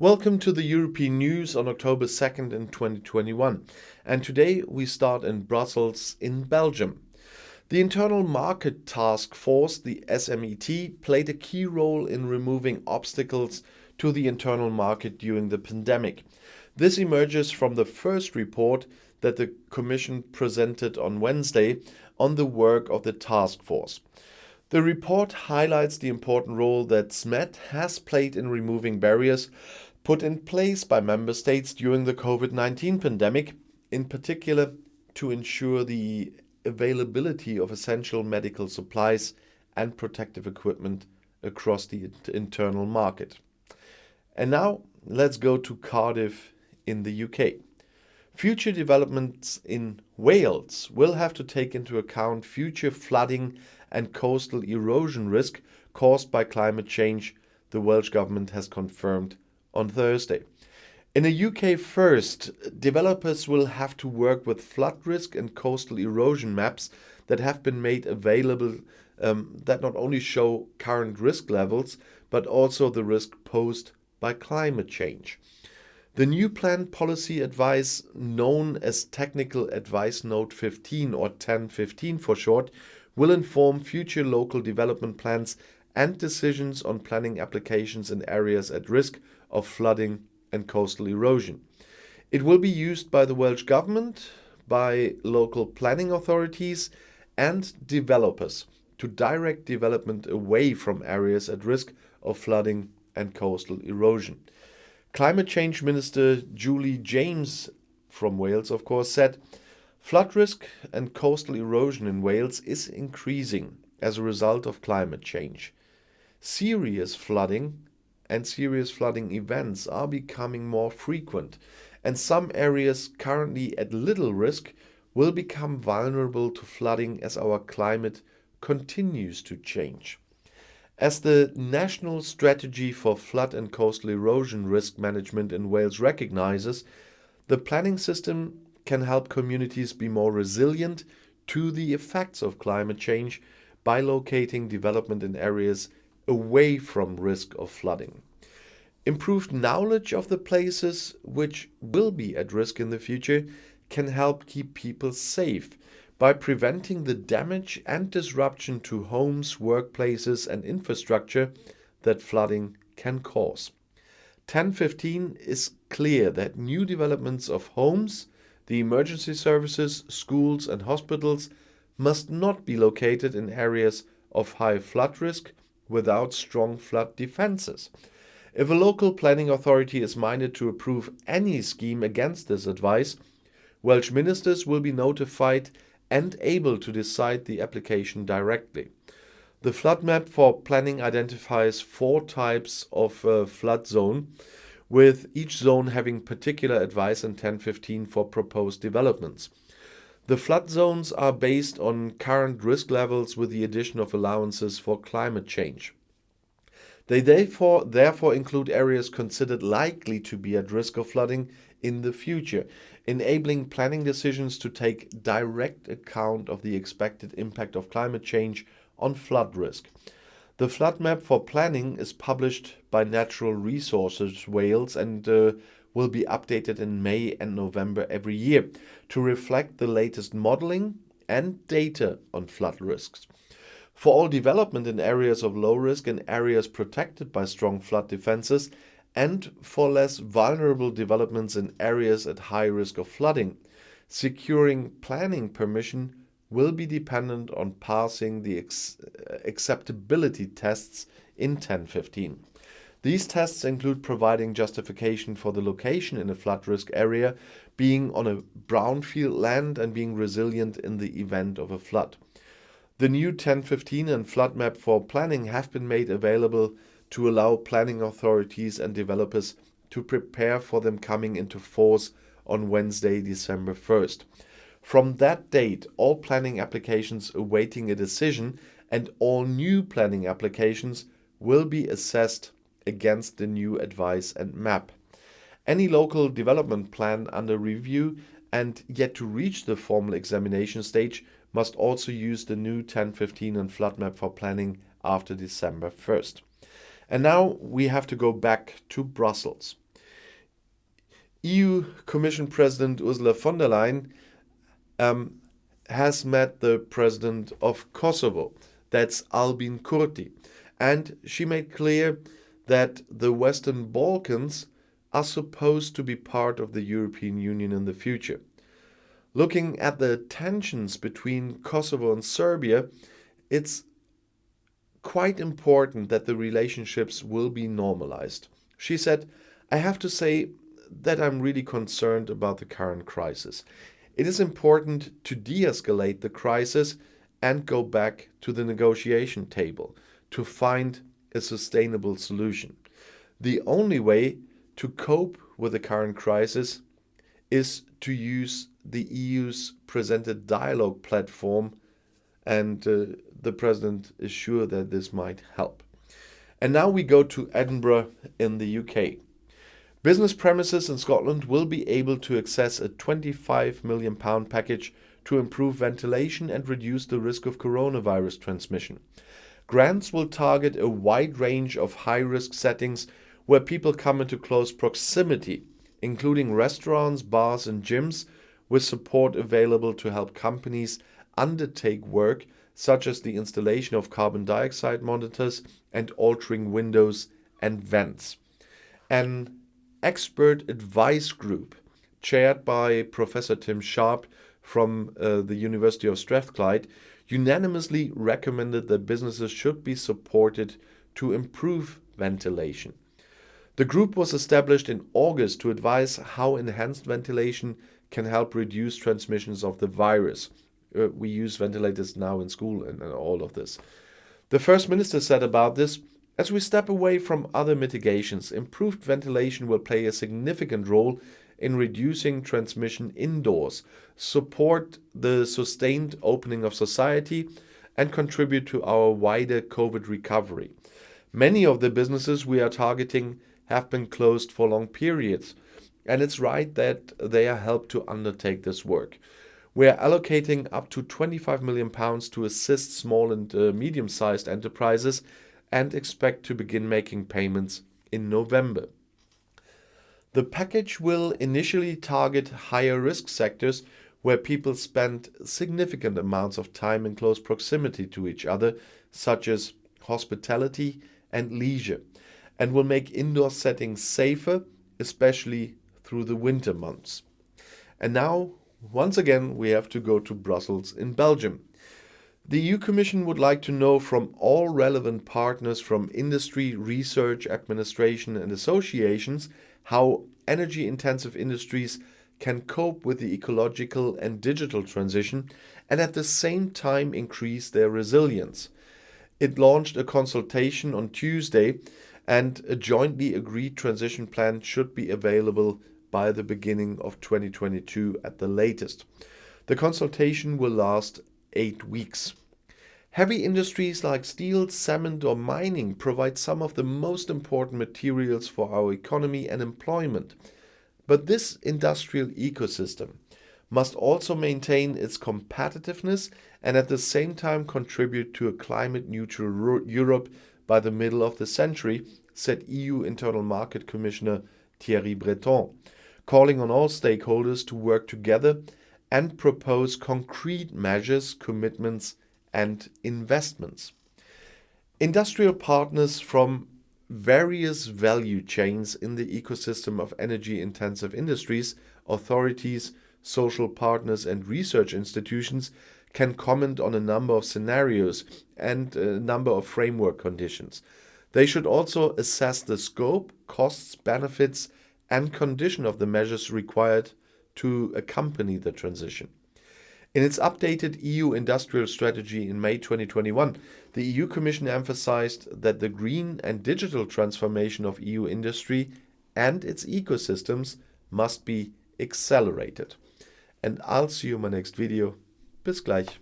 Welcome to the European news on October 2nd in 2021. And today we start in Brussels in Belgium. The Internal Market Task Force, the SMET, played a key role in removing obstacles to the internal market during the pandemic. This emerges from the first report that the Commission presented on Wednesday on the work of the task force. The report highlights the important role that SMET has played in removing barriers put in place by member states during the COVID-19 pandemic, in particular to ensure the availability of essential medical supplies and protective equipment across the internal market. And now let's go to Cardiff in the UK. Future developments in Wales will have to take into account future flooding and coastal erosion risk caused by climate change, the Welsh Government has confirmed on Thursday. In a UK first, developers will have to work with flood risk and coastal erosion maps that have been made available that not only show current risk levels, but also the risk posed by climate change. The new plan policy advice, known as Technical Advice Note 15 or 1015 for short, will inform future local development plans and decisions on planning applications in areas at risk of flooding and coastal erosion. It will be used by the Welsh Government, by local planning authorities and developers to direct development away from areas at risk of flooding and coastal erosion. Climate Change Minister Julie James from Wales, of course, said, "Flood risk and coastal erosion in Wales is increasing as a result of climate change. Serious flooding and serious flooding events are becoming more frequent, and some areas currently at little risk will become vulnerable to flooding as our climate continues to change." As the National Strategy for Flood and Coastal Erosion Risk Management in Wales recognizes, the planning system can help communities be more resilient to the effects of climate change by locating development in areas away from risk of flooding. Improved knowledge of the places which will be at risk in the future can help keep people safe by preventing the damage and disruption to homes, workplaces and infrastructure that flooding can cause. 1015 is clear that new developments of homes, the emergency services, schools and hospitals must not be located in areas of high flood risk without strong flood defenses. If a local planning authority is minded to approve any scheme against this advice, Welsh ministers will be notified and able to decide the application directly. The flood map for planning identifies 4 types of flood zone, with each zone having particular advice in 1015 for proposed developments. The flood zones are based on current risk levels with the addition of allowances for climate change. They therefore include areas considered likely to be at risk of flooding in the future, enabling planning decisions to take direct account of the expected impact of climate change on flood risk. The flood map for planning is published by Natural Resources Wales and will be updated in May and November every year to reflect the latest modeling and data on flood risks. For all development in areas of low risk and areas protected by strong flood defenses, and for less vulnerable developments in areas at high risk of flooding, securing planning permission will be dependent on passing the acceptability tests in 1015. These tests include providing justification for the location in a flood risk area, being on a brownfield land and being resilient in the event of a flood. The new 1015 and flood map for planning have been made available to allow planning authorities and developers to prepare for them coming into force on Wednesday, December 1st. From that date, all planning applications awaiting a decision and all new planning applications will be assessed against the new advice and map. Any local development plan under review and yet to reach the formal examination stage must also use the new 1015 and flood map for planning after December 1st. And now we have to go back to Brussels. EU Commission President Ursula von der Leyen has met the president of Kosovo, that's Albin Kurti, and she made clear that the Western Balkans are supposed to be part of the European Union in the future. Looking at the tensions between Kosovo and Serbia, it's quite important that the relationships will be normalized. She said, "I have to say that I'm really concerned about the current crisis. It is important to de-escalate the crisis and go back to the negotiation table to find a sustainable solution. The only way to cope with the current crisis is to use the EU's presented dialogue platform, and the president is sure that this might help." And now we go to Edinburgh in the UK. Business premises in Scotland will be able to access a £25 million package to improve ventilation and reduce the risk of coronavirus transmission. Grants will target a wide range of high-risk settings where people come into close proximity, including restaurants, bars and gyms, with support available to help companies undertake work such as the installation of carbon dioxide monitors and altering windows and vents. An expert advice group chaired by Professor Tim Sharp from the University of Strathclyde unanimously recommended that businesses should be supported to improve ventilation. The group was established in August to advise how enhanced ventilation can help reduce transmissions of the virus. We use ventilators now in school and all of this. The First Minister said about this, "As we step away from other mitigations, improved ventilation will play a significant role in reducing transmission indoors, support the sustained opening of society, and contribute to our wider COVID recovery. Many of the businesses we are targeting have been closed for long periods, and it's right that they are helped to undertake this work. We are allocating up to £25 million to assist small and medium-sized enterprises and expect to begin making payments in November." The package will initially target higher risk sectors where people spend significant amounts of time in close proximity to each other, such as hospitality and leisure, and will make indoor settings safer, especially through the winter months. And now, once again, we have to go to Brussels in Belgium. The EU Commission would like to know from all relevant partners from industry, research, administration and associations how energy-intensive industries can cope with the ecological and digital transition and at the same time increase their resilience. It launched a consultation on Tuesday, and a jointly agreed transition plan should be available by the beginning of 2022 at the latest. The consultation will last 8 weeks. Heavy industries like steel, cement or mining provide some of the most important materials for our economy and employment. But this industrial ecosystem must also maintain its competitiveness and at the same time contribute to a climate-neutral Europe by the middle of the century, said EU Internal Market Commissioner Thierry Breton, calling on all stakeholders to work together and propose concrete measures, commitments and investments. Industrial partners from various value chains in the ecosystem of energy-intensive industries, authorities, social partners and research institutions can comment on a number of scenarios and a number of framework conditions. They should also assess the scope, costs, benefits and condition of the measures required to accompany the transition. In its updated EU industrial strategy in May 2021, the EU Commission emphasized that the green and digital transformation of EU industry and its ecosystems must be accelerated. And I'll see you in my next video. Bis gleich.